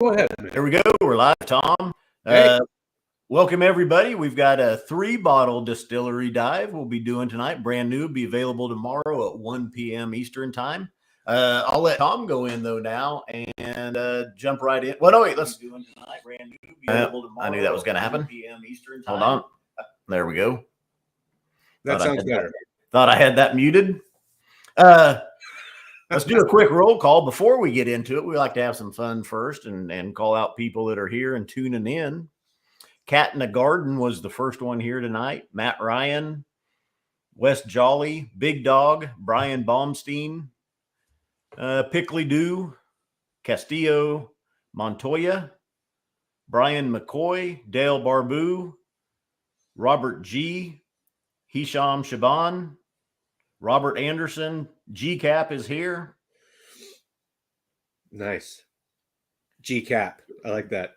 Go ahead. There we go. We're live, Tom. Hey. Welcome, everybody. We've got a 3-bottle Distillery Dive we'll be doing tonight. Brand new. Be available tomorrow at 1 p.m. Eastern Time. I'll let Tom go in, though, now and jump right in. Well, no, wait. Let's do it tonight. Brand new. Be available tomorrow. I knew that was going to happen. 1 p.m. Eastern Time. Hold on. There we go. That sounds better. Thought I had that muted. Let's do a quick roll call before we get into it. We like to have some fun first and call out people that are here and tuning in. Cat in the Garden was the first one here tonight. Matt Ryan, Wes Jolly, Big Dog, Brian Baumstein, Pickley Dew, Castillo, Montoya, Brian McCoy, Dale Barbu, Robert G, Hisham Shaban, Robert Anderson, G-Cap is here. Nice. G-Cap. I like that.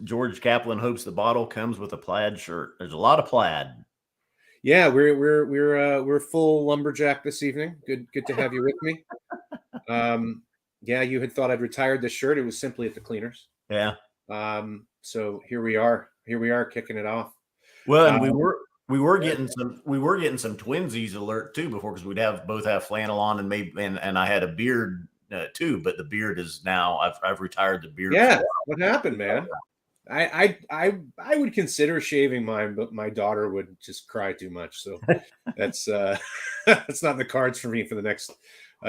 George Kaplan hopes the bottle comes with a plaid shirt. There's a lot of plaid. Yeah, we're full lumberjack this evening. Good to have you with me. Yeah, you had thought I'd retired this shirt. It was simply at the cleaners. Yeah. So here we are. Here we are kicking it off. Well, and we were getting some twinsies alert too before, because we'd both have flannel on and I had a beard too, but the beard is now I've retired the beard. Yeah, what happened, man? I would consider shaving mine, but my daughter would just cry too much, so that's that's not in the cards for me for the next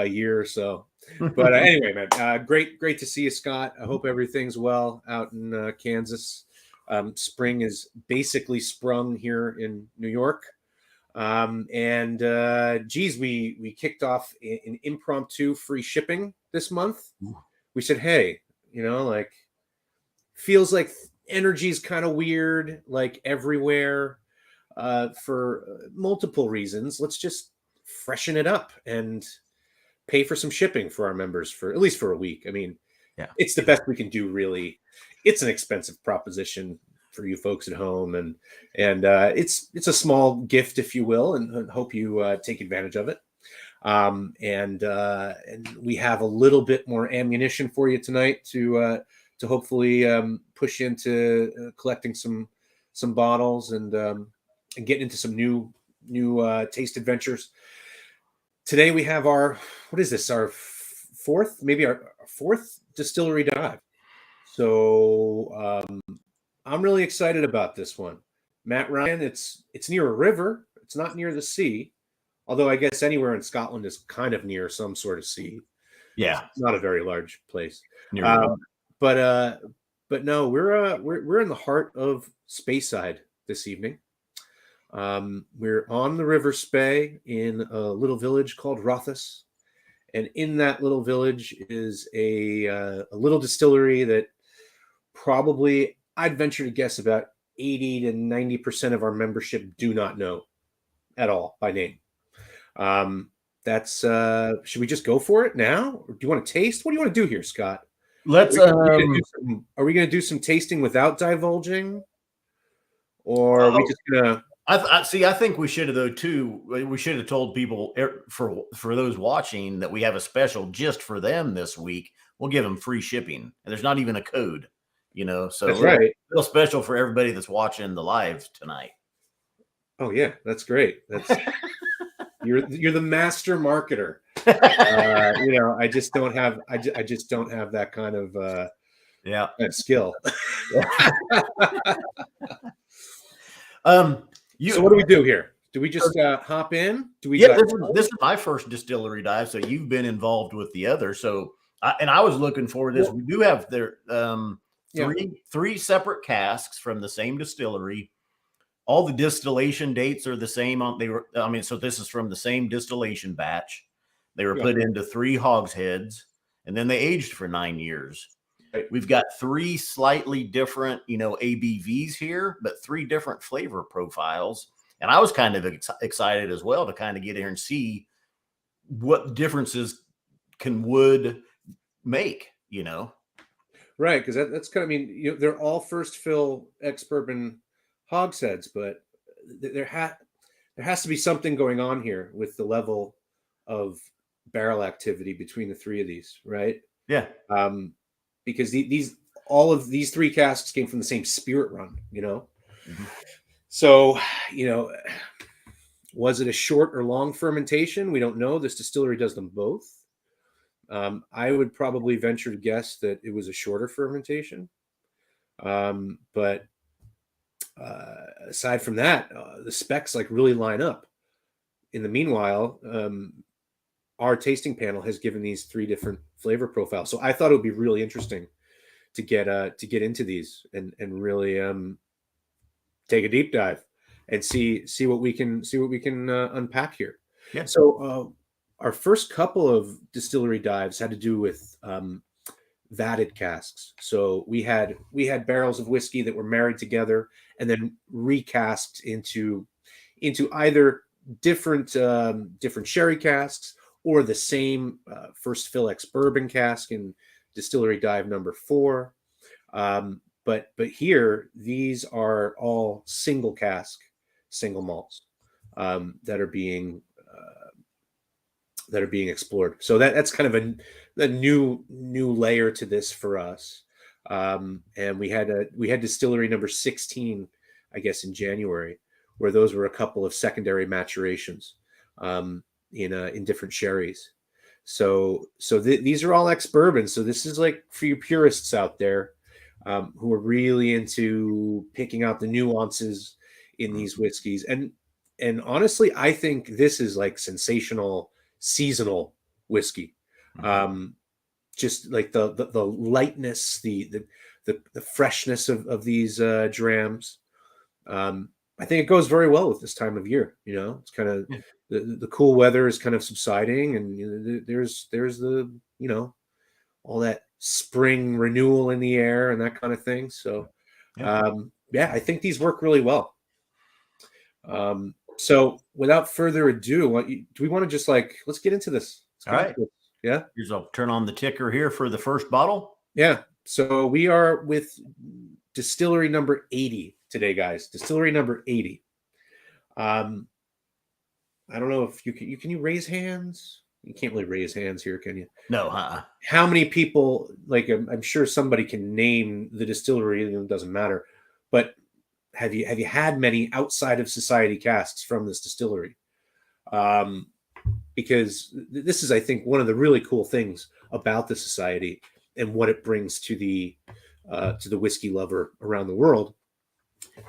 year or so. But anyway, man, great to see you, Scott. I hope everything's well out in Kansas. Spring is basically sprung here in New York. Geez, we kicked off an impromptu free shipping this month. We said, hey, like, feels like energy's kind of weird, like everywhere, for multiple reasons. Let's just freshen it up and pay for some shipping for our members for at least for a week. I mean, yeah, it's the best we can do, really. It's an expensive proposition for you folks at home, and it's a small gift, if you will, and hope you take advantage of it. And we have a little bit more ammunition for you tonight to hopefully push into collecting some bottles and getting into some new taste adventures. Today we have our fourth distillery dive. So I'm really excited about this one. Matt Ryan, it's near a river. It's not near the sea, although I guess anywhere in Scotland is kind of near some sort of sea. Yeah, it's not a very large place. But no, we're in the heart of Speyside this evening. We're on the River Spey in a little village called Rothes. And in that little village is a little distillery that probably, I'd venture to guess, about 80 to 90% of our membership do not know at all by name. Should we just go for it now? Or do you want to taste? What do you want to do here, Scott? Let's. Are we going to do some tasting without divulging? Or are we just going to... I think we should have, though, too. We should have told people, for those watching, that we have a special just for them this week. We'll give them free shipping, and there's not even a code, So that's right. A little special for everybody that's watching the live tonight. Oh yeah, that's great. That's you're the master marketer. I just don't have that kind of that skill. So what do we do here? Do we just hop in? This is my first distillery dive, so you've been involved with the other. So, I was looking forward to this. We do have their three separate casks from the same distillery. All the distillation dates are the same. So this is from the same distillation batch. They were put into 3 hogsheads, and then they aged for 9 years. Right. We've got 3 slightly different, ABVs here, but 3 different flavor profiles. And I was kind of excited as well to kind of get here and see what differences can wood make, Right, because that's kind of, they're all first fill ex-bourbon hogsheads, but there has to be something going on here with the level of barrel activity between the 3 of these, right? Yeah. because all of these three casks came from the same spirit run, you know. Mm-hmm. So, you know, was it a short or long fermentation? We don't know. This distillery does them both. I would probably venture to guess that it was a shorter fermentation. But aside from that, the specs like really line up. In the meanwhile, our tasting panel has given these three different flavor profiles. So I thought it would be really interesting to get into these and really take a deep dive and see what we can unpack here. Yeah. So our first couple of distillery dives had to do with vatted casks. So we had barrels of whiskey that were married together and then recast into either different sherry casks or the same first fill ex bourbon cask in Distillery Dive number 4. But here, these are all single cask, single malts that are being explored. So that's kind of a new layer to this for us. And we had distillery number 16, I guess, in January, where those were a couple of secondary maturations in different sherries. So these are all ex bourbon. So this is like for you purists out there who are really into picking out the nuances in these whiskeys. And honestly, I think this is like sensational seasonal whiskey. Just like the lightness, the freshness of these drams. I think it goes very well with this time of year. You know, it's kind of the cool weather is kind of subsiding, and you know, there's the, you know, all that spring renewal in the air and that kind of thing. So, I think these work really well. So without further ado, do we want to just let's get into this? All right. Yeah. Here's I'll turn on the ticker here for the first bottle. Yeah. So we are with distillery number 80 today, guys. Distillery number 80. I don't know if you can raise hands? You can't really raise hands here, can you? No, How many people, I'm sure somebody can name the distillery, it doesn't matter, but have you had many outside of society casks from this distillery? Because this is, I think, one of the really cool things about the society and what it brings to the whiskey lover around the world.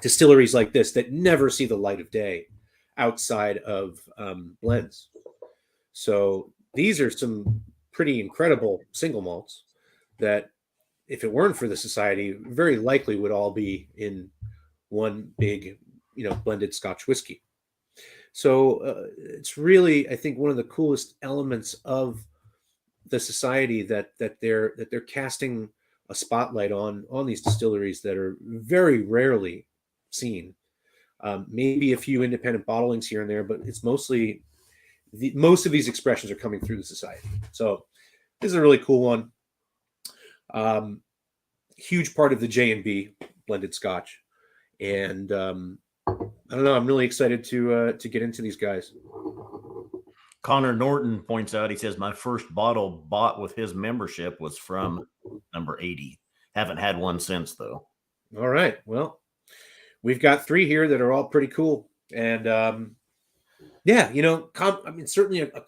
Distilleries like this that never see the light of day outside of blends. So these are some pretty incredible single malts that, if it weren't for the society, very likely would all be in one big, you know, blended Scotch whiskey. So it's really, I think, one of the coolest elements of the society that they're casting a spotlight on these distilleries that are very rarely seen. Maybe a few independent bottlings here and there, but it's mostly most of these expressions are coming through the society. So this is a really cool one. Huge part of the J&B blended Scotch, and I don't know. I'm really excited to get into these guys. Connor Norton points out, he says, my first bottle bought with his membership was from number 80. Haven't had one since, though. All right. Well, we've got 3 here that are all pretty cool. And you know, I mean, certainly a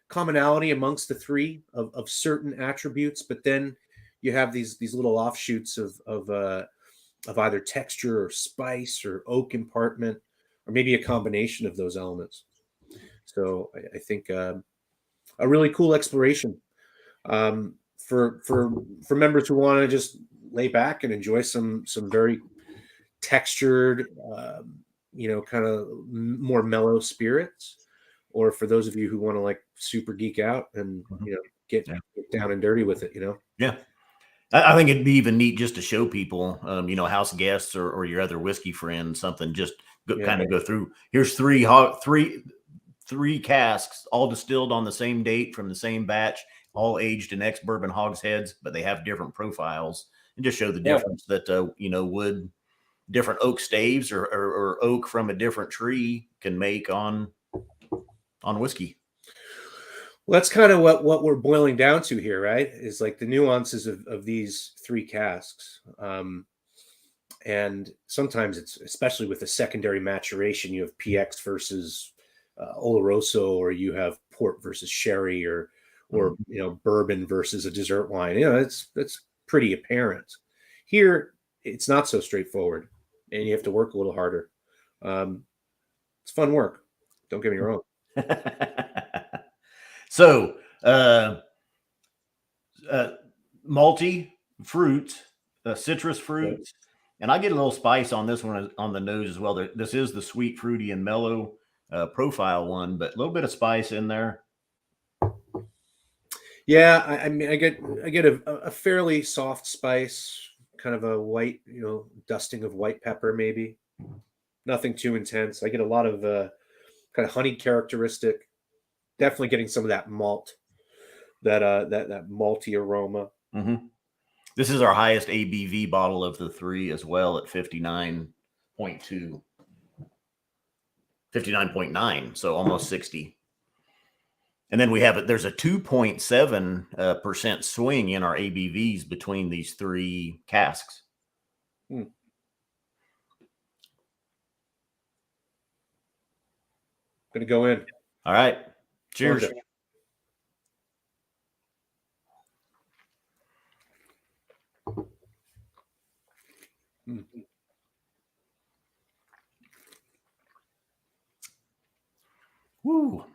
commonality amongst the 3 of certain attributes, but then you have these little offshoots of either texture or spice or oak impartment, or maybe a combination of those elements. So I think a really cool exploration for members who want to just lay back and enjoy some very textured, you know, kind of more mellow spirits, or for those of you who want to super geek out and you know get down and dirty with it, you know. Yeah. I think it'd be even neat just to show people, you know, house guests or your other whiskey friends, something, just kind of go through. Here's three casks, all distilled on the same date from the same batch, all aged in ex-bourbon hogsheads, but they have different profiles, and just show the difference that, you know, different oak staves or oak from a different tree can make on whiskey. Well, that's kind of what we're boiling down to here, right? Is like the nuances of these three casks. And sometimes it's, especially with the secondary maturation, you have PX versus Oloroso, or you have port versus sherry, or bourbon versus a dessert wine. That's pretty apparent. Here, it's not so straightforward, and you have to work a little harder. It's fun work. Don't get me wrong. So, malty fruit, citrus fruits, and I get a little spice on this one on the nose as well. This is the sweet, fruity, and mellow profile one, but a little bit of spice in there. Yeah, I mean, I get a fairly soft spice, kind of a white, dusting of white pepper, maybe. Nothing too intense. I get a lot of kind of honey characteristic. Definitely getting some of that malt, that malty aroma. Mm-hmm. This is our highest ABV bottle of the three as well, at 59.2, 59.9, so almost 60. And then we have there's a 2.7% swing in our ABVs between these three casks. Gonna go in. All right. Cheers. Woo.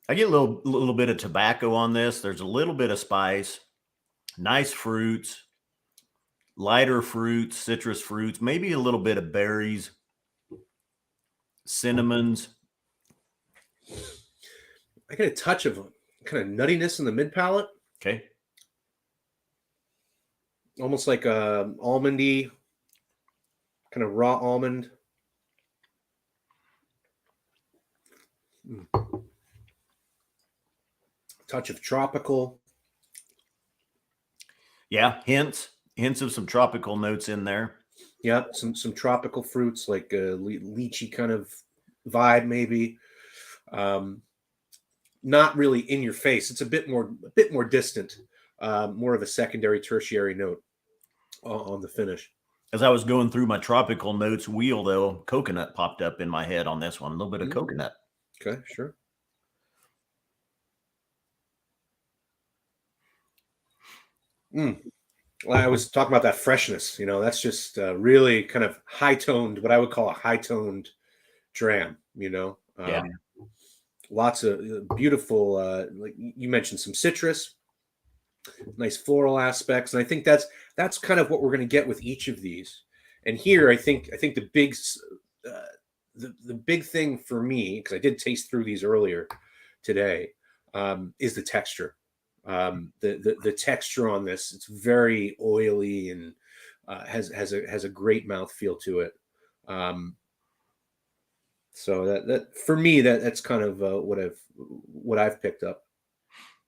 I get a little bit of tobacco on this. There's a little bit of spice, nice fruits, lighter fruits, citrus fruits, maybe a little bit of berries, cinnamons. I get a touch of kind of nuttiness in the mid palate. Okay. Almost like a almondy, kind of raw almond. Touch of tropical. Yeah, hints of some tropical notes in there. Yeah, some tropical fruits, like a lychee kind of vibe, maybe. Not really in your face. It's a bit more distant, more of a secondary, tertiary note on the finish. As I was going through my tropical notes wheel, though, coconut popped up in my head on this one. A little bit of coconut. Okay, sure. Well, I was talking about that freshness. That's just really kind of high-toned, what I would call a high-toned dram. Yeah. Lots of beautiful, like you mentioned, some citrus, nice floral aspects, and I think that's kind of what we're going to get with each of these. And here, I think the big the big thing for me, because I did taste through these earlier today, is the texture. The texture on this, it's very oily and has a great mouthfeel to it. So that for me, that's kind of what I've picked up.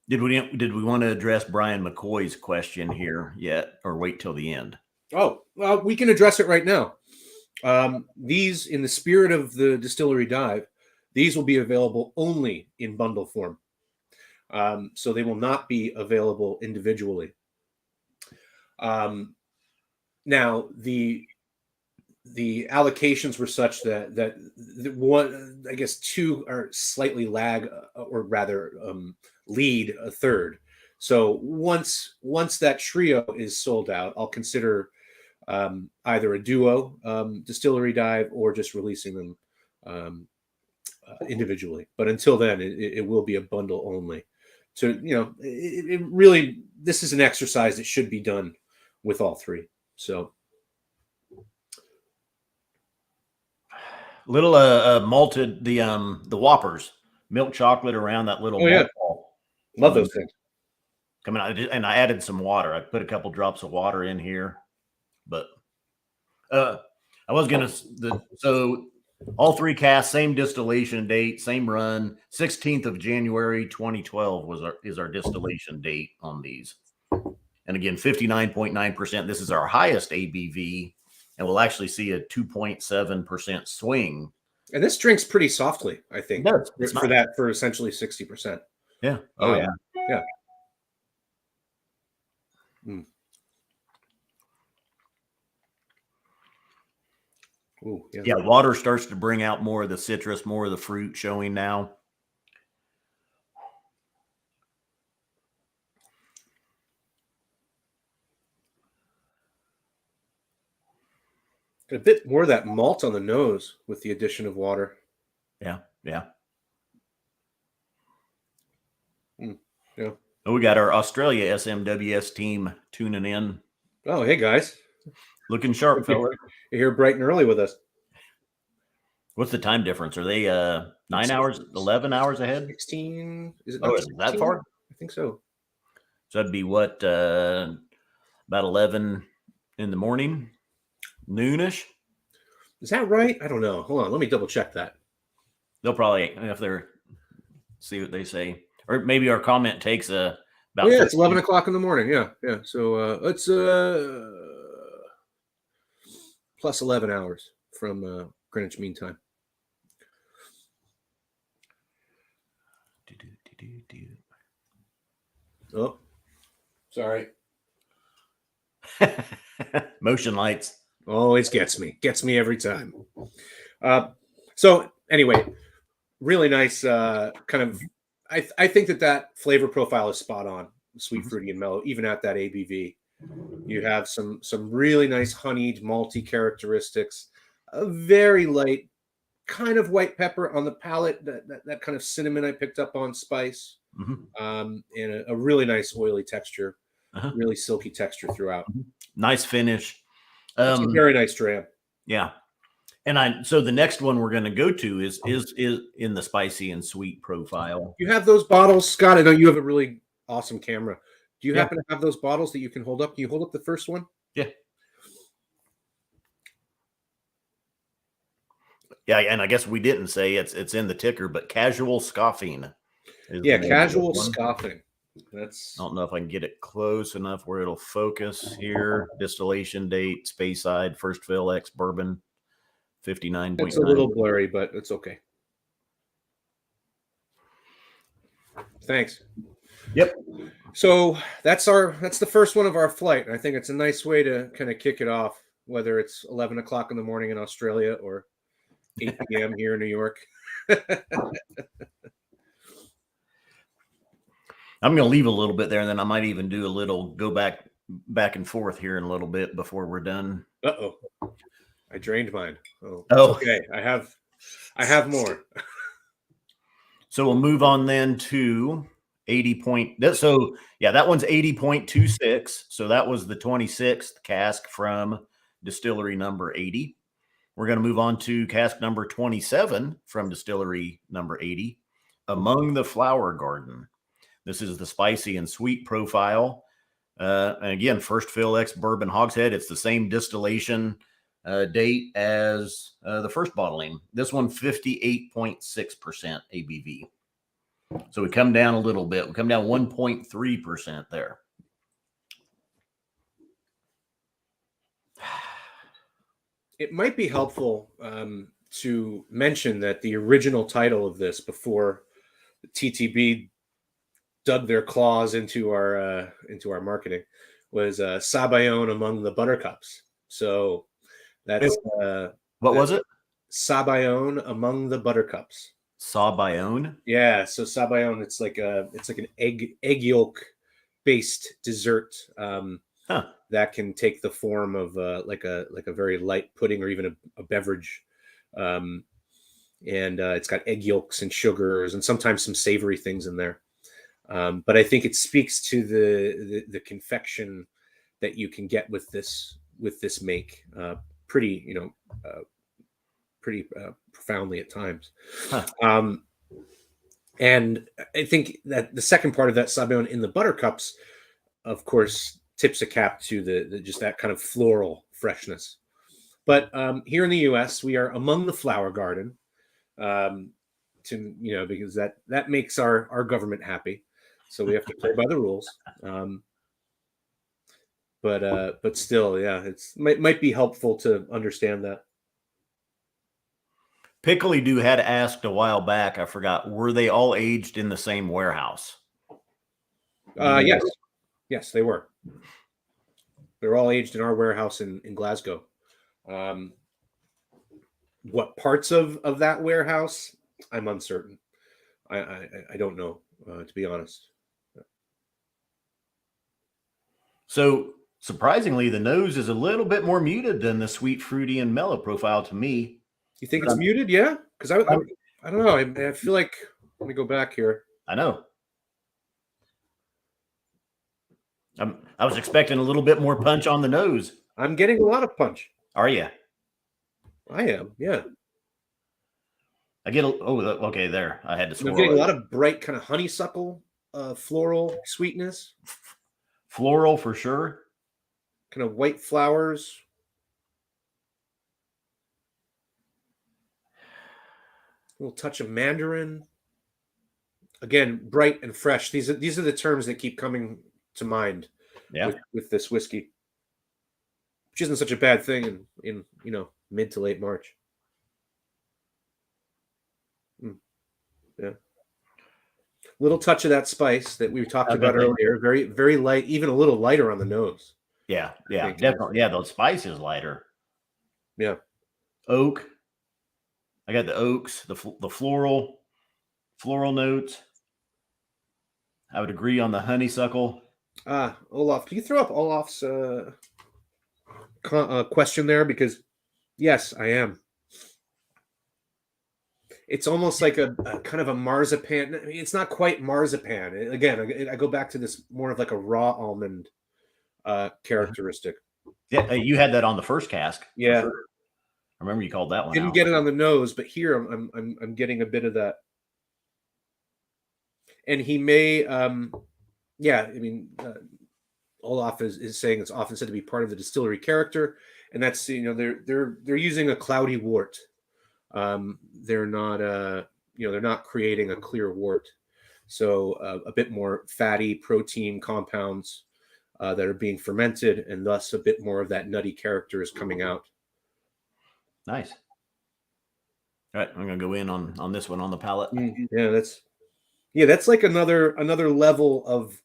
Did we want to address Brian McCoy's question here yet, or wait till the end? Oh, well, we can address it right now. These, in the spirit of the Distillery Dive, these will be available only in bundle form. So they will not be available individually. Now, the allocations were such that the one, I guess, two are slightly lag, or rather lead a third. So once that trio is sold out, I'll consider either a duo Distillery Dive, or just releasing them individually. But until then, it will be a bundle only. So it really, this is an exercise that should be done with all three. So. Little malted, the Whoppers, milk chocolate around that little. Oh yeah, love those things. Coming out, and I added some water. I put a couple drops of water in here, but I was gonna. So all three casks, same distillation date, same run. 16th of January 2012 is our distillation date on these, and again 59.9%. This is our highest ABV. And we'll actually see a 2.7% swing And this drinks pretty softly, I think, for nice. for essentially 60%. Yeah. Oh, yeah. Yeah. Mm. Ooh, yeah. Yeah, water starts to bring out more of the citrus, more of the fruit showing now. A bit more of that malt on the nose with the addition of water. Yeah, yeah. Yeah. Oh, we got our Australia SMWS team tuning in. Oh, hey guys. Looking sharp, fella. You're here bright and early with us. What's the time difference? Are they 9 hours, 11 hours ahead? 16. Is it Oh, is that far? I think so. So that'd be what, about 11 in the morning, noonish? Is that right? I don't know. Hold on. Let me double check that. They'll probably, if they're, see what they say. Or maybe our comment takes about. Oh, yeah, it's 11 o'clock in the morning. Yeah, yeah. So it's plus 11 hours from Greenwich Mean Time. Oh, sorry. Motion lights. Always gets me every time. So anyway, really nice kind of, I think that flavor profile is spot on, sweet, fruity, and mellow, even at that ABV. You have some really nice honeyed, malty characteristics, a very light kind of white pepper on the palate, that kind of cinnamon I picked up on, spice, and a really nice oily texture, really silky texture throughout. Nice finish. It's a very nice dram. Yeah. And so the next one we're going to go to is in the spicy and sweet profile. You have those bottles, Scott. I know you have a really awesome camera. Do you happen to have those bottles that you can hold up? Can you hold up the first one? Yeah. Yeah, and I guess we didn't say it's in the ticker, but casual scoffing. Yeah, casual scoffing. I don't know if I can get it close enough where it'll focus here. Distillation date, Speyside, first fill ex bourbon, 59.9. It's a little blurry, but it's okay. Thanks. Yep. So that's the first one of our flight. I think it's a nice way to kind of kick it off, whether it's 11 o'clock in the morning in Australia or 8 p.m. here in New York. I'm going to leave a little bit there, and then I might even do a little go back and forth here in a little bit before we're done. Uh-oh. I drained mine. Oh. Okay. I have more. So we'll move on then to 80 so yeah, that one's 80.26. So that was the 26th cask from distillery number 80. We're going to move on to cask number 27 from distillery number 80, Among the Flower Garden. This is the spicy and sweet profile. And again, first fill ex bourbon hogshead. It's the same distillation date as the first bottling. This one, 58.6% ABV. So we come down a little bit. We come down 1.3% there. It might be helpful to mention that the original title of this, before the TTB dug their claws into our marketing, was Sabayon Among the Buttercups. So that's what was it? Sabayon Among the Buttercups. Sabayon? Yeah, so Sabayon, it's like an egg yolk based dessert that can take the form of like a very light pudding or even a beverage. And it's got egg yolks and sugars and sometimes some savory things in there. But I think it speaks to the confection that you can get with this make pretty profoundly at times. And I think that the second part of that Sabayon in the buttercups, of course, tips a cap to the just that kind of floral freshness. But here in the U.S., we are among the flower garden, because that makes our government happy. So we have to play by the rules. But still, yeah, might be helpful to understand that. Pickly Doo had asked a while back, I forgot, were they all aged in the same warehouse? Yes. Yes, they were. They're all aged in our warehouse in Glasgow. What parts of that warehouse, I'm uncertain. I don't know, to be honest. So surprisingly, the nose is a little bit more muted than the sweet, fruity, and mellow profile to me. You think it's muted? Yeah, because I don't know. I feel like, let me go back here. I know. I was expecting a little bit more punch on the nose. I'm getting a lot of punch. Are you? I am, yeah. I get okay, there. I had to swirl. I'm getting a lot of bright kind of honeysuckle, floral sweetness. Floral for sure. Kind of white flowers. A little touch of mandarin. Again, bright and fresh. These are the terms that keep coming to mind. Yeah. With this whiskey, which isn't such a bad thing in mid to late March. Yeah. Little touch of that spice that we talked about earlier. Very, very light, even a little lighter on the nose. Yeah, definitely. Yeah, the spice is lighter. Yeah. Oak. I got the oaks, the floral notes. I would agree on the honeysuckle. Olaf, can you throw up Olaf's question there? Because yes, I am. It's almost like a kind of a marzipan. I mean, it's not quite marzipan. Again, I go back to this more of like a raw almond characteristic. Yeah, you had that on the first cask. Yeah, sure. I remember you called that one. Didn't get it on the nose, but here I'm getting a bit of that. And he may, yeah. I mean, Olaf is saying it's often said to be part of the distillery character, and that's they're using a cloudy wort. They're not they're not creating a clear wort, so a bit more fatty protein compounds that are being fermented, and thus a bit more of that nutty character is coming out. Nice. All right, I'm gonna go in on this one on the palate. Yeah, that's like another level of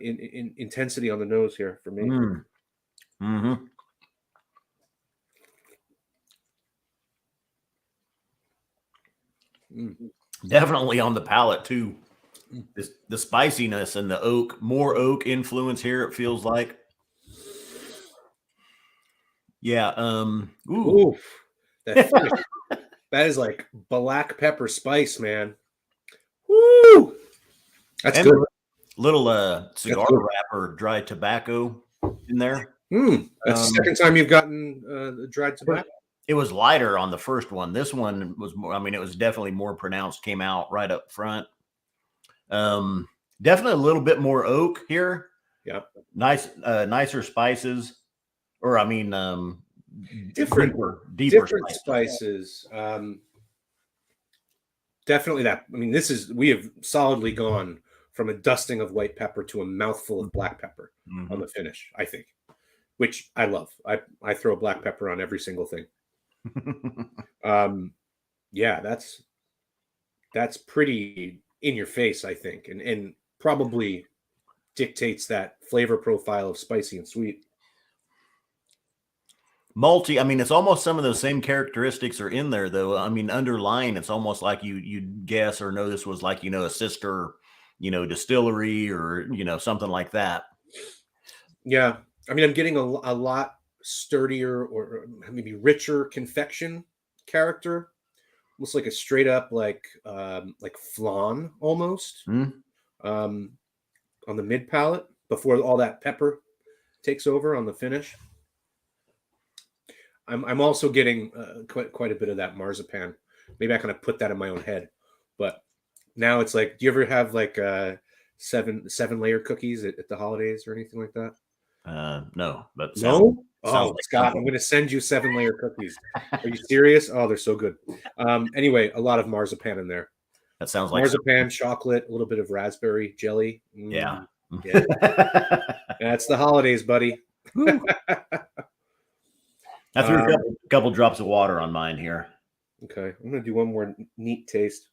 in intensity on the nose here for me. Mm-hmm. Definitely on the palate too. The spiciness and the oak, more oak influence here. It feels like. Yeah. Ooh, that is like black pepper spice, man. Woo! That's and good. Little cigar wrapper, dry tobacco in there. That's the second time you've gotten the dried tobacco. It was lighter on the first one. This one was more. I mean, it was definitely more pronounced. Came out right up front. Definitely a little bit more oak here. Yeah. Nicer spices, or I mean, deeper spices. Definitely that. I mean, we have solidly gone from a dusting of white pepper to a mouthful of black pepper on the finish, I think, which I love. I throw black pepper on every single thing. Yeah, that's pretty in your face, I think, and probably dictates that flavor profile of spicy and sweet. Malty, I mean, it's almost some of those same characteristics are in there, though. I mean, underlying, it's almost like you'd guess or know this was like, a sister, distillery or, something like that. Yeah. I mean, I'm getting a lot sturdier or maybe richer confection character, almost like a straight up like flan almost on the mid palate before all that pepper takes over on the finish. I'm also getting quite a bit of that marzipan. Maybe I kind of put that in my own head, but now it's like, do you ever have like 7 layer cookies at the holidays or anything like that? No, but no. Oh, Scott, I'm going to send you 7 layer cookies. Are you serious? Oh, they're so good. Anyway, a lot of marzipan in there. That sounds like marzipan, chocolate, a little bit of raspberry jelly. Yeah. That's the holidays, buddy. I threw a couple drops of water on mine here. Okay, I'm gonna do one more neat taste.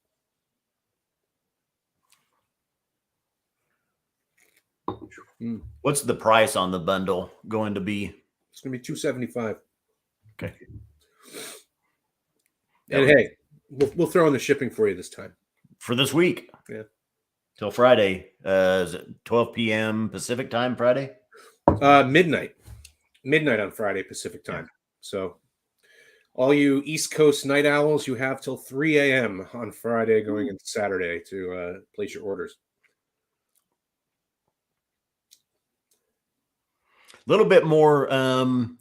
What's the price on the bundle going to be? It's gonna be $2.75. Okay. And hey, we'll throw in the shipping for you this time for this week. Yeah, till Friday. Is it 12 p.m. Pacific time Friday? midnight on Friday Pacific time. So all you East Coast night owls, you have till 3 a.m. on Friday going into Saturday to place your orders. A little bit more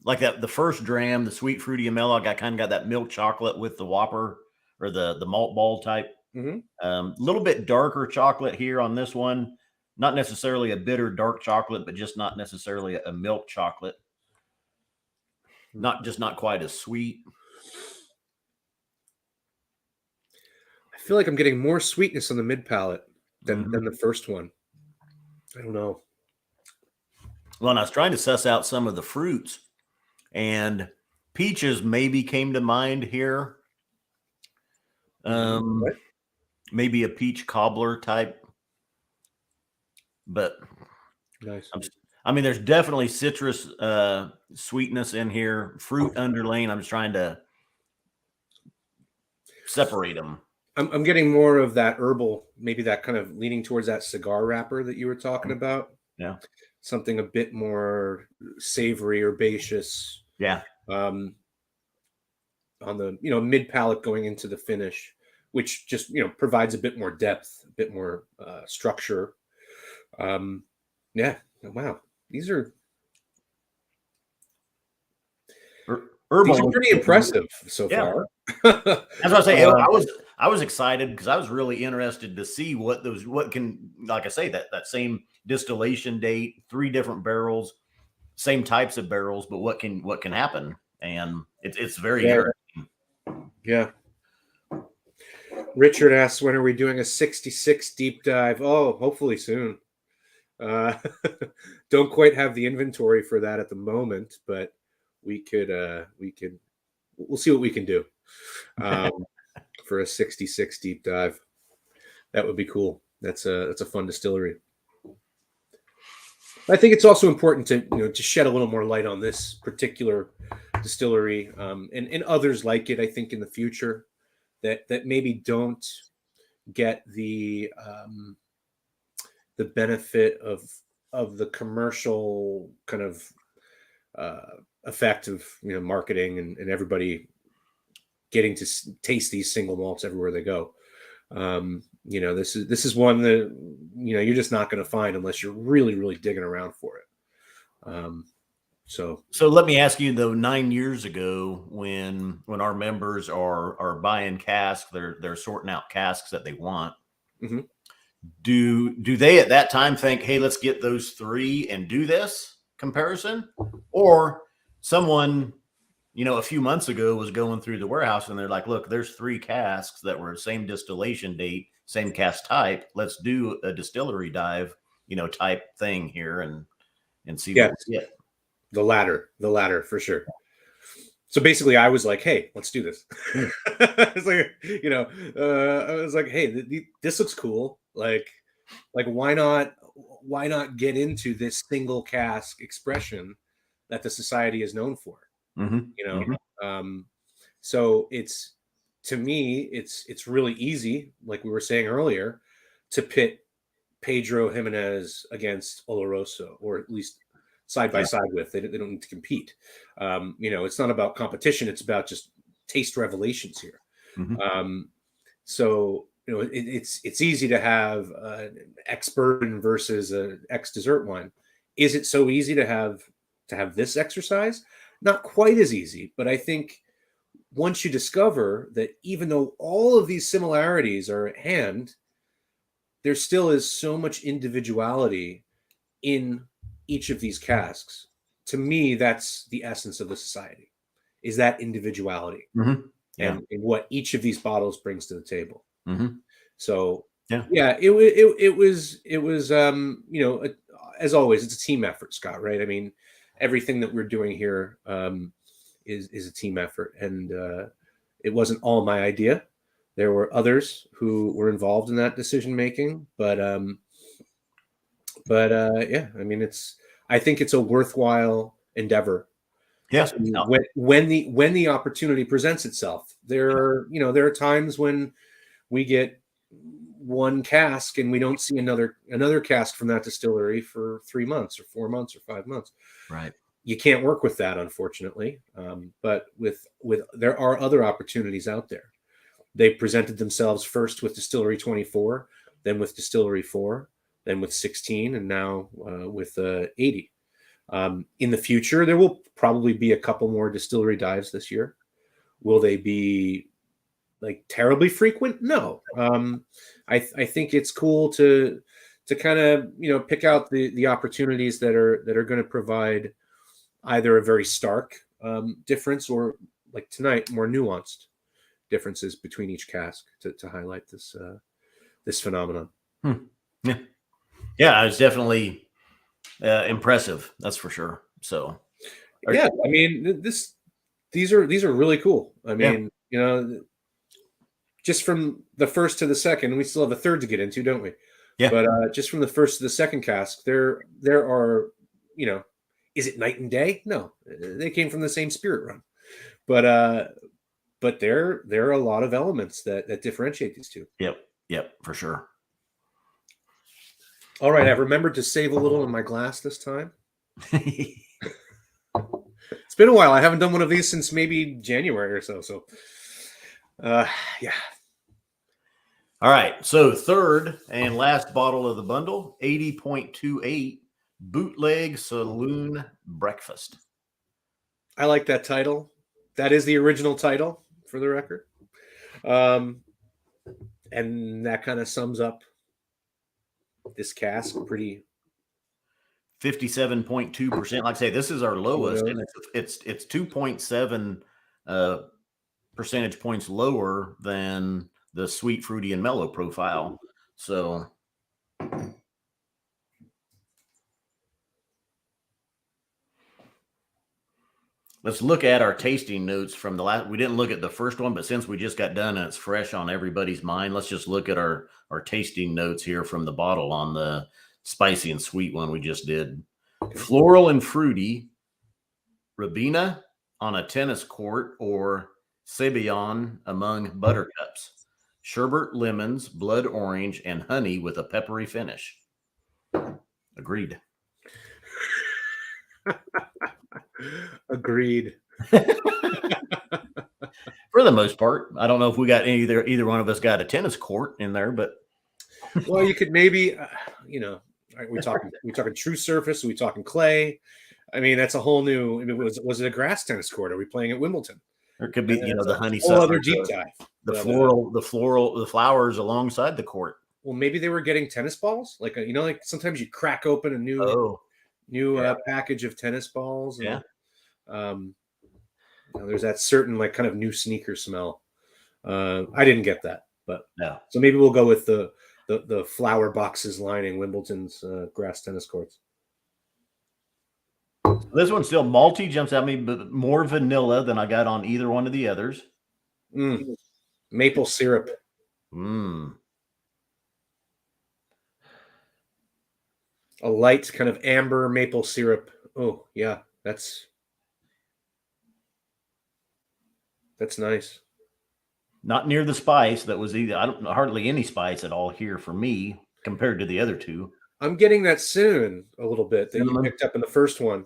like that. The first dram, the sweet fruity mellow, I kind of got that milk chocolate with the Whopper or the malt ball type. A little bit darker chocolate here on this one. Not necessarily a bitter dark chocolate, but just not necessarily a milk chocolate. Not quite as sweet. I feel like I'm getting more sweetness on the mid palate than the first one. I don't know. Well, and I was trying to suss out some of the fruits, and peaches maybe came to mind here. Maybe a peach cobbler type, but nice. I mean, there's definitely citrus sweetness in here, fruit underlaying. I'm just trying to separate them. I'm getting more of that herbal, maybe that kind of leaning towards that cigar wrapper that you were talking about. Yeah. Something a bit more savory, herbaceous. Yeah. On the, mid palate going into the finish, which just, provides a bit more depth, a bit more structure. Yeah. Wow. These are herbal. These are pretty impressive so far. As I say, I was excited because I was really interested to see what can, like I say, that same distillation date, 3 different barrels, same types of barrels, but what can happen. And it's very interesting. Yeah. Richard asks, when are we doing a 66 deep dive? Oh, hopefully soon. Don't quite have the inventory for that at the moment, but we'll see what we can do for a 66 deep dive. That would be cool. That's a fun distillery. I think it's also important to shed a little more light on this particular distillery and others like it. I think in the future that maybe don't get the benefit of the commercial kind of effect of marketing and everybody getting to taste these single malts everywhere they go. This is one that you're just not going to find unless you're really, really digging around for it. So let me ask you though, 9 years ago, when our members are buying casks, they're sorting out casks that they want. Do they at that time think, hey, let's get those 3 and do this comparison? Or someone, a few months ago was going through the warehouse and they're like, look, there's 3 casks that were same distillation date, same cask type. Let's do a distillery dive, type thing here and see what we get. The latter for sure. So basically I was like, hey, let's do this. It's like, I was like, hey, this looks cool. Like why not get into this single cask expression that the society is known for? So it's, to me, it's really easy, like we were saying earlier, to pit Pedro Jimenez against Oloroso, or at least side by side with. They don't need to compete. It's not about competition. It's about just taste revelations here. So it's easy to have an ex bourbon versus an ex dessert wine. Is it so easy to have this exercise? Not quite as easy, but I think once you discover that even though all of these similarities are at hand, there still is so much individuality in each of these casks. To me, that's the essence of the society, is that individuality and what each of these bottles brings to the table. So it was as always, it's a team effort, Scott, right? I mean, everything that we're doing here is a team effort, and It wasn't all my idea. There were others who were involved in that decision making, but yeah, I mean, I think it's a worthwhile endeavor. Yeah. When the opportunity presents itself. There are times when we get one cask and we don't see another cask from that distillery for 3 months or 4 months or 5 months. Right. You can't work with that, unfortunately. But with there are other opportunities out there. They presented themselves first with Distillery 24, then with Distillery 4, then with 16, and now with 80. In the future, there will probably be a couple more distillery dives this year. Will they be like terribly frequent? No. I think it's cool to kind of pick out the opportunities that are going to provide either a very stark difference or, like tonight, more nuanced differences between each cask to highlight this phenomenon. Yeah, it's definitely impressive. That's for sure. So, yeah, I mean, these are really cool. I mean, just from the first to the second, we still have a third to get into, don't we? Yeah. But just from the first to the second cask, there are, is it night and day? No, they came from the same spirit run, but there are a lot of elements that differentiate these two. Yep, for sure. All right, I've remembered to save a little in my glass this time. It's been a while. I haven't done one of these since maybe January or so. So, yeah. All right. So third and last bottle of the bundle, 80.28 Bootleg Saloon Breakfast. I like that title. That is the original title, for the record. And that kind of sums up this cask pretty. 57.2%. Like I say, this is our lowest, and it's 2.7 percentage points lower than the sweet, fruity, and mellow profile. So let's look at our tasting notes from the last. We didn't look at the first one, but since we just got done and it's fresh on everybody's mind, let's just look at our tasting notes here from the bottle on the spicy and sweet one we just did. Floral and fruity, Rabina on a tennis court, or Sabayon among buttercups. Sherbet, lemons, blood orange, and honey with a peppery finish. Agreed. Agreed. For the most part, I don't know if we got either one of us got a tennis court in there, but well, you could maybe, we talking true surface? Are we talking clay? I mean, that's a whole new. I mean, was it a grass tennis court? Are we playing at Wimbledon? There could be, the honeysuckle. Other deep dive. The flowers alongside the court. Well, maybe they were getting tennis balls. Like like sometimes you crack open a new package of tennis balls. And, there's that certain like kind of new sneaker smell. I didn't get that, but so maybe we'll go with the flower boxes lining Wimbledon's grass tennis courts. This one still malty jumps at me, but more vanilla than I got on either one of the others. Maple syrup. A light kind of amber maple syrup. Oh yeah, that's nice. Not near the spice that was either. I don't hardly any spice at all here for me compared to the other two. I'm getting that cinnamon a little bit that you picked up in the first one.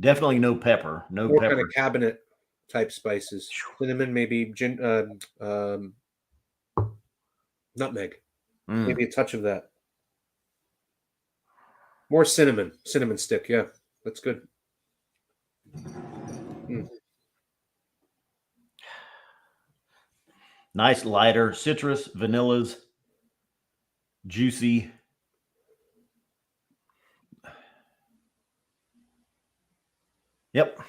Definitely no pepper. No more pepper. Kind of cabinet type spices. Cinnamon, maybe nutmeg. Maybe a touch of that. More cinnamon stick. Yeah, that's good. Nice lighter citrus, vanillas, juicy. Yep.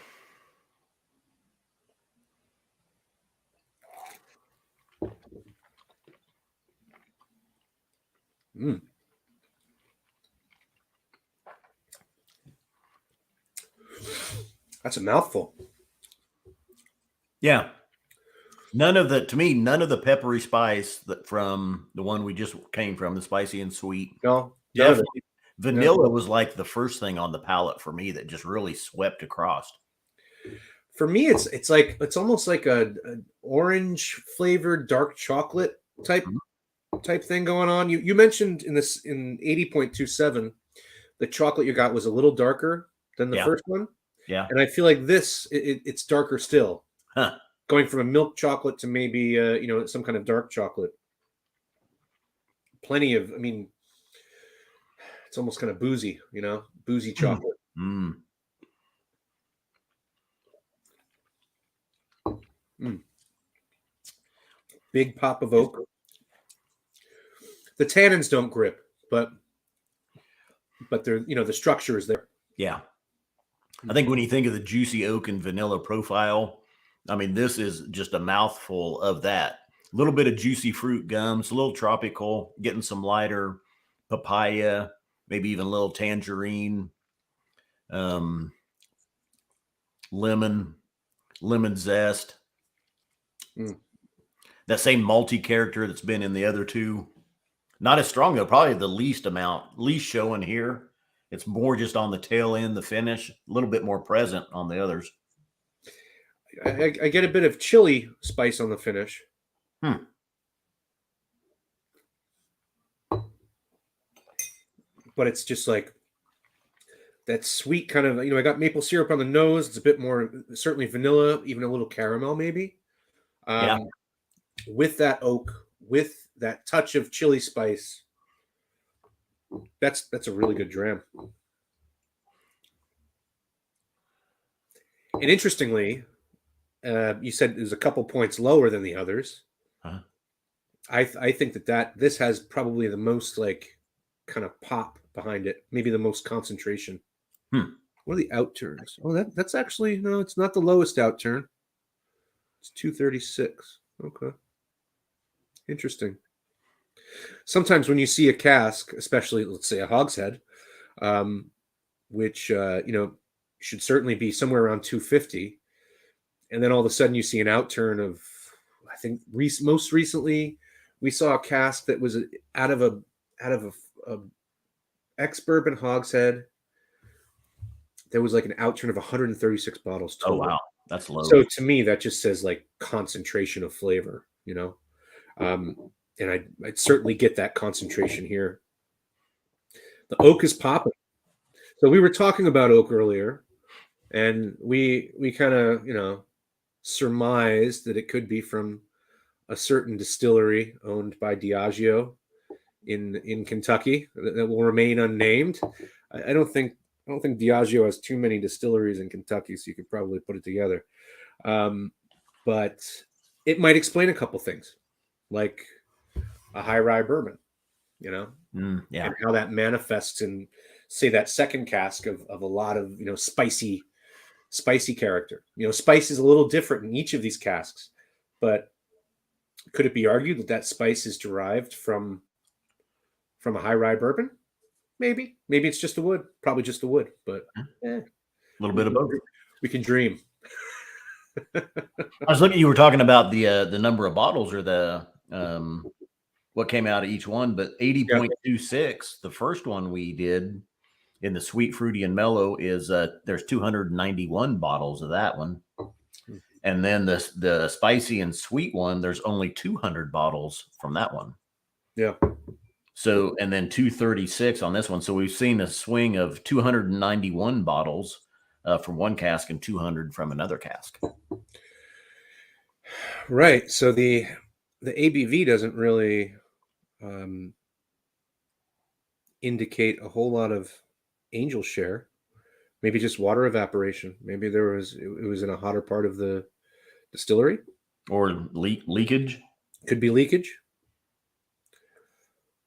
That's a mouthful. Yeah. none of the peppery spice that from the one we just came from, the spicy and sweet. No, Definitely. Vanilla was like the first thing on the palate for me that just really swept across. For me, it's almost like a orange flavored dark chocolate type thing going on. You mentioned in 80.27, the chocolate you got was a little darker than the first one. Yeah. And I feel like it's darker still. Huh. Going from a milk chocolate to maybe some kind of dark chocolate. Plenty of, I mean, it's almost kind of boozy, boozy chocolate. Mm. Big pop of oak. The tannins don't grip, but they're, the structure is there. Yeah. I think when you think of the juicy oak and vanilla profile, I mean, this is just a mouthful of that. A little bit of juicy fruit gums, a little tropical, getting some lighter papaya, maybe even a little tangerine, lemon zest. That same malty character that's been in the other two. Not as strong, though. Probably the least showing here. It's more just on the tail end, the finish, a little bit more present on the others. I get a bit of chili spice on the finish. But it's just like that sweet kind of, I got maple syrup on the nose. It's a bit more, certainly vanilla, even a little caramel maybe. With that oak, with that touch of chili spice. That's a really good dram. And interestingly, you said it was a couple points lower than the others. I think that this has probably the most like kind of pop behind it, maybe the most concentration. What are the outturns? Oh, that's actually, no, it's not the lowest outturn. It's 236. Okay. Interesting. Sometimes when you see a cask, especially let's say a hogshead, which should certainly be somewhere around 250, and then all of a sudden you see an outturn of, I think most recently we saw a cask that was out of a ex-bourbon hogshead. There was like an outturn of 136 bottles total. Oh wow, that's low. So to me, that just says like concentration of flavor, and I'd certainly get that concentration here. The oak is popping. So we were talking about oak earlier, and we kind of surmised that it could be from a certain distillery owned by Diageo in Kentucky that will remain unnamed. I don't think Diageo has too many distilleries in Kentucky, so you could probably put it together. But it might explain a couple things, like a high rye bourbon, and how that manifests in, say, that second cask of a lot of spicy character. Spice is a little different in each of these casks, but could it be argued that spice is derived from a high rye bourbon? Maybe it's just the wood, probably just the wood, but a little bit of both. We can dream. I was looking, you were talking about the number of bottles or the what came out of each one, but 80.26, the first one we did in the sweet, fruity, and mellow is there's 291 bottles of that one. And then the spicy and sweet one, there's only 200 bottles from that one. Yeah. So, and then 236 on this one. So we've seen a swing of 291 bottles from one cask and 200 from another cask. Right. So the ABV doesn't really indicate a whole lot of angel share. Maybe just water evaporation. Maybe it was in a hotter part of the distillery, or leakage. Could be leakage.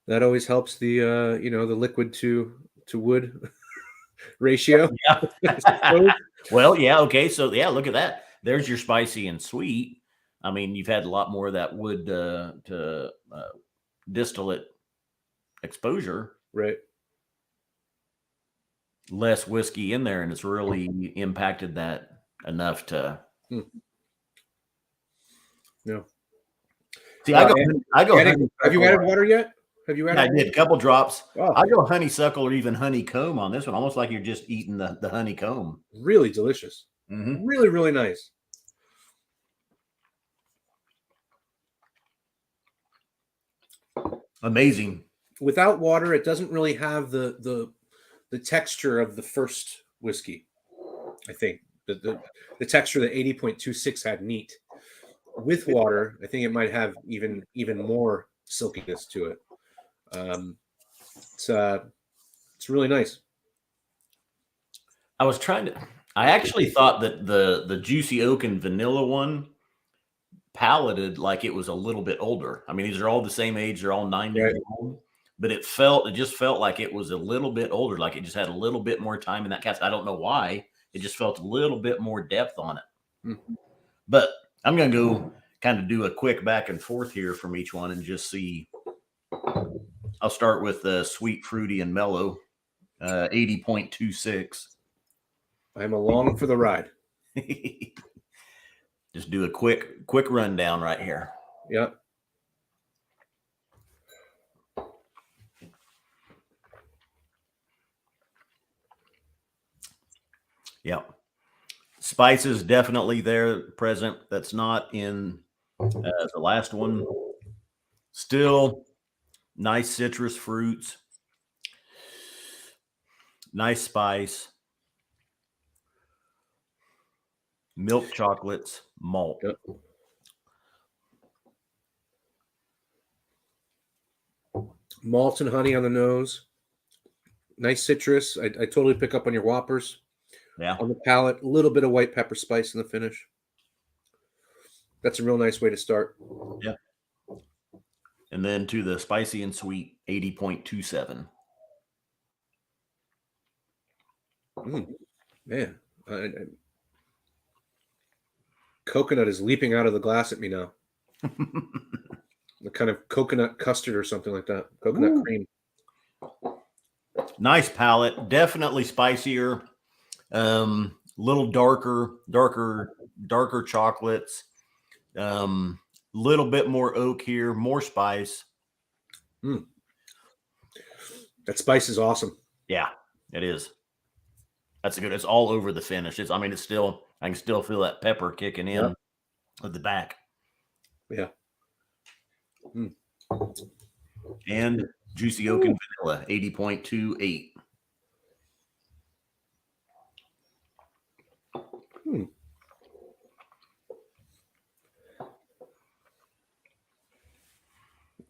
That always helps the the liquid to wood ratio. Yeah. Well, yeah. Okay. So yeah, look at that. There's your spicy and sweet. I mean, you've had a lot more of that wood to distillate exposure. Right. Less whiskey in there, and it's really impacted that enough to No. See, I go. Have you added water yet? Have you added? I did a couple drops. Oh. I go honeysuckle or even honeycomb on this one, almost like you're just eating the honeycomb. Really delicious. Really, really nice. Amazing. Without water, it doesn't really have the texture of the first whiskey. I think the texture that 80.26 had neat. With water, I think it might have even more silkiness to it. It's really nice. I actually thought that the juicy oak and vanilla one palated like it was a little bit older. I mean, these are all the same age, they're all 9 years old, but it just felt like it was a little bit older, like it just had a little bit more time in that cask. I don't know why. It just felt a little bit more depth on it. But I'm going to go kind of do a quick back and forth here from each one and just see. I'll start with sweet, fruity, and mellow, 80.26. I'm along for the ride. Just do a quick rundown right here. Yeah. Yep. Spices definitely there present. That's not in the last one. Still nice citrus fruits. Nice spice. Milk chocolates, malt. Yep. Malt and honey on the nose. Nice citrus. I totally pick up on your Whoppers. Yeah. On the palate, a little bit of white pepper spice in the finish. That's a real nice way to start. Yeah. And then to the spicy and sweet, 80.27. Man, coconut is leaping out of the glass at me now. The kind of coconut custard or something like that. Coconut cream. Nice palate. Definitely spicier. Little darker chocolates. Little bit more oak here, more spice. That spice is awesome. Yeah, it is. That's good. It's all over the finish. I can still feel that pepper kicking in at the back. Yeah. And juicy oak and vanilla, 80.28.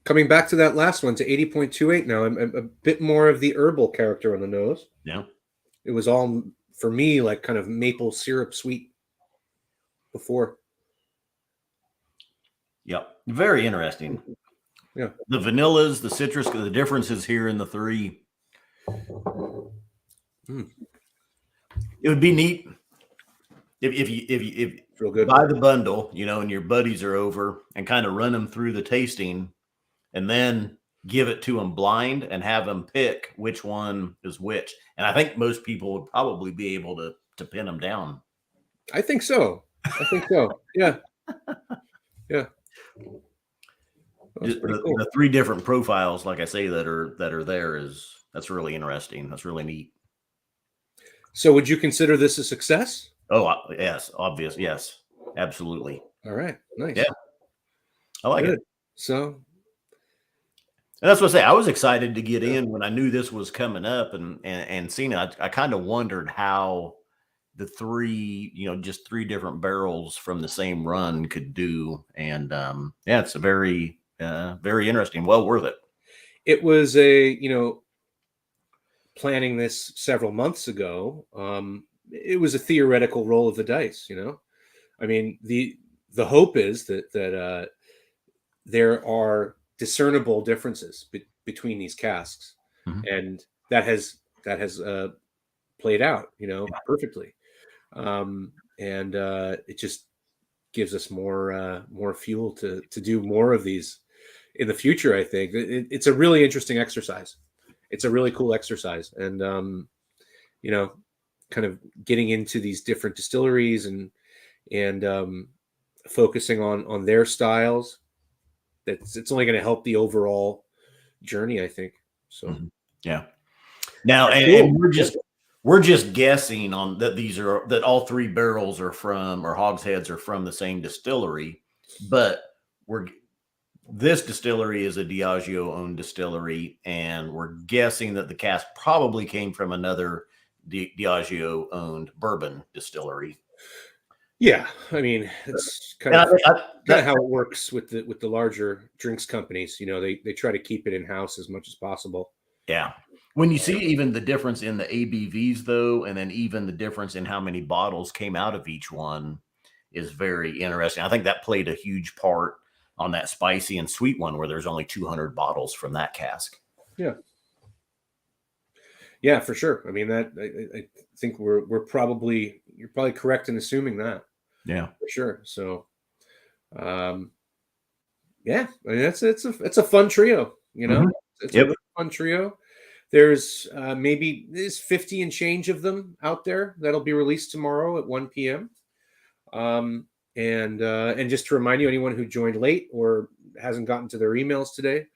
Coming back to that last one, to 80.28 now, I'm a bit more of the herbal character on the nose. Yeah. It was all, for me, like kind of maple syrup sweet before. Yep. Very interesting. Yeah. The vanillas, the citrus, the differences here in the three. It would be neat if you Real good. buy the bundle, and your buddies are over and kind of run them through the tasting and then give it to them blind and have them pick which one is which. And I think most people would probably be able to pin them down. I think so. Yeah. Yeah. The three different profiles, like I say, that are there that's really interesting. That's really neat. So would you consider this a success? Oh, yes. Obvious. Yes, absolutely. All right. Nice. Yeah. I like it. So. And that's what I say. I was excited to get in when I knew this was coming up and seeing it. I kind of wondered how the three, just three different barrels from the same run could do. And it's a very, very interesting. Well worth it. It was planning this several months ago. It was a theoretical roll of the dice. I mean, the hope is that there are discernible differences between these casks, and that has played out, perfectly. And it just gives us more fuel to do more of these in the future. I think it's a really interesting exercise. It's a really cool exercise, and kind of getting into these different distilleries and focusing on their styles. It's only going to help the overall journey, I think. So yeah. Now, cool. and we're just guessing on that all 3 barrels are from, or hogsheads are from the same distillery, but this distillery is a Diageo owned distillery, and we're guessing that the cask probably came from another Diageo owned bourbon distillery. Yeah, I mean, it's kind of how it works with the larger drinks companies. You know, they try to keep it in house as much as possible. Yeah. When you see even the difference in the ABVs, though, and then even the difference in how many bottles came out of each one is very interesting. I think that played a huge part on that spicy and sweet one, where there's only 200 bottles from that cask. Yeah. Yeah, for sure. I mean, that I think you're probably correct in assuming that. Yeah, for sure. So, yeah, I mean, it's a fun trio. You know, it's a really fun trio. There's there's 50 and change of them out there that'll be released tomorrow at 1 p.m. And just to remind you, anyone who joined late or hasn't gotten to their emails today,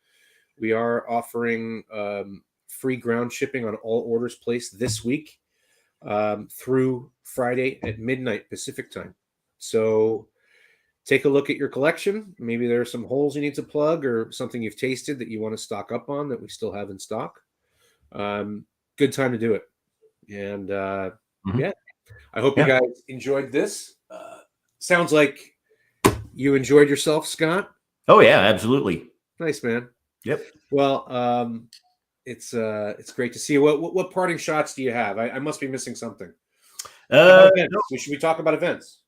we are offering free ground shipping on all orders placed this week through Friday at midnight Pacific time. So take a look at your collection. Maybe there are some holes you need to plug, or something you've tasted that you want to stock up on that we still have in stock. Good time to do it. And yeah, I hope you guys enjoyed this. Sounds like you enjoyed yourself, Scott. Oh yeah, absolutely. Nice, man. Yep. Well, it's great to see you. What parting shots do you have? I must be missing something. No. Should we talk about events?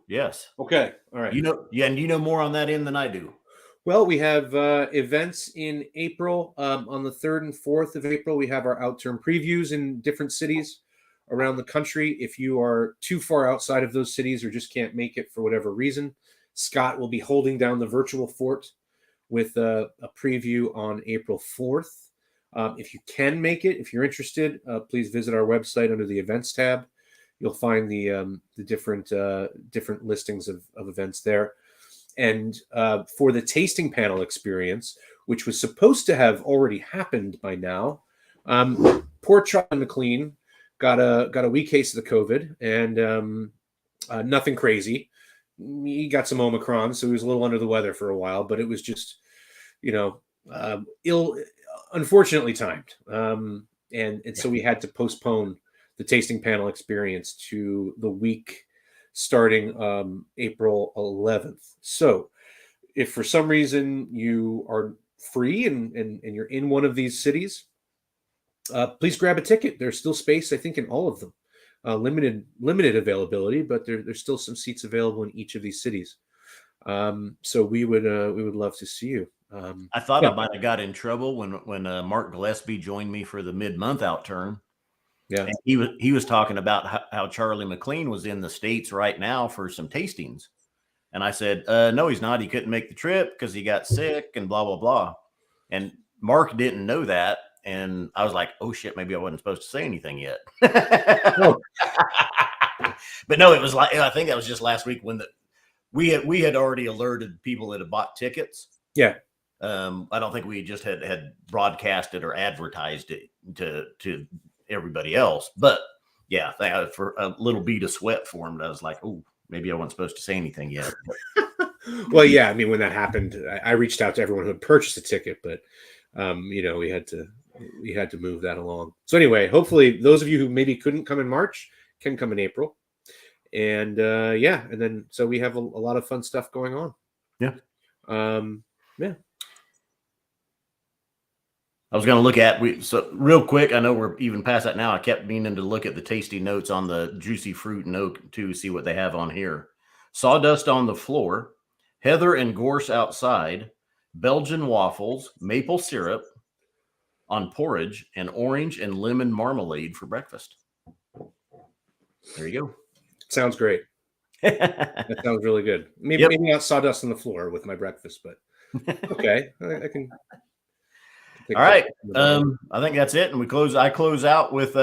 Yes. Okay. All right. And you know more on that end than I do. Well, we have events in April. On the 3rd and 4th of April, we have our out-term previews in different cities around the country. If you are too far outside of those cities or just can't make it for whatever reason, Scott will be holding down the virtual fort with a preview on April 4th. If you can make it, if you're interested, please visit our website under the events tab. You'll find the different listings of events there. And for the tasting panel experience, which was supposed to have already happened by now, poor Charlie McLean got a weak case of the COVID, and nothing crazy. He got some Omicron, so he was a little under the weather for a while, but it was just, unfortunately timed. And so we had to postpone the tasting panel experience to the week starting April 11th. So if for some reason you are free and you're in one of these cities, please grab a ticket. There's still space, I think, in all of them. Limited availability, but there's still some seats available in each of these cities. So we would love to see you. I thought I might have got in trouble when Mark Gillespie joined me for the mid-month out turn. Yeah, and he was talking about how Charlie McLean was in the States right now for some tastings, and I said, no, he's not. He couldn't make the trip because he got sick and blah blah blah. And Mark didn't know that, and I was like, oh shit, maybe I wasn't supposed to say anything yet. Oh. But no, it was like, I think that was just last week when we had already alerted people that had bought tickets. Yeah. I don't think we just had broadcasted or advertised it to everybody else, but yeah, for a little bead of sweat formed. I was like, oh, maybe I wasn't supposed to say anything yet. Well, yeah, I mean, when that happened, I reached out to everyone who had purchased a ticket, but we had to move that along. So anyway, hopefully those of you who maybe couldn't come in March can come in April. And and then so we have a lot of fun stuff going on. Yeah. Yeah. I was going to look at so real quick. I know we're even past that now. I kept meaning to look at the tasty notes on the juicy fruit and oak to see what they have on here. Sawdust on the floor, heather and gorse outside, Belgian waffles, maple syrup on porridge, and orange and lemon marmalade for breakfast. There you go. Sounds great. That sounds really good. Maybe not sawdust on the floor with my breakfast, but okay, I can. All right. I think that's it. And I close out with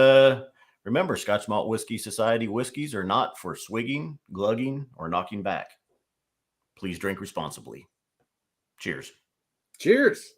Remember, Scotch Malt Whiskey Society whiskeys are not for swigging, glugging, or knocking back. Please drink responsibly. Cheers. Cheers.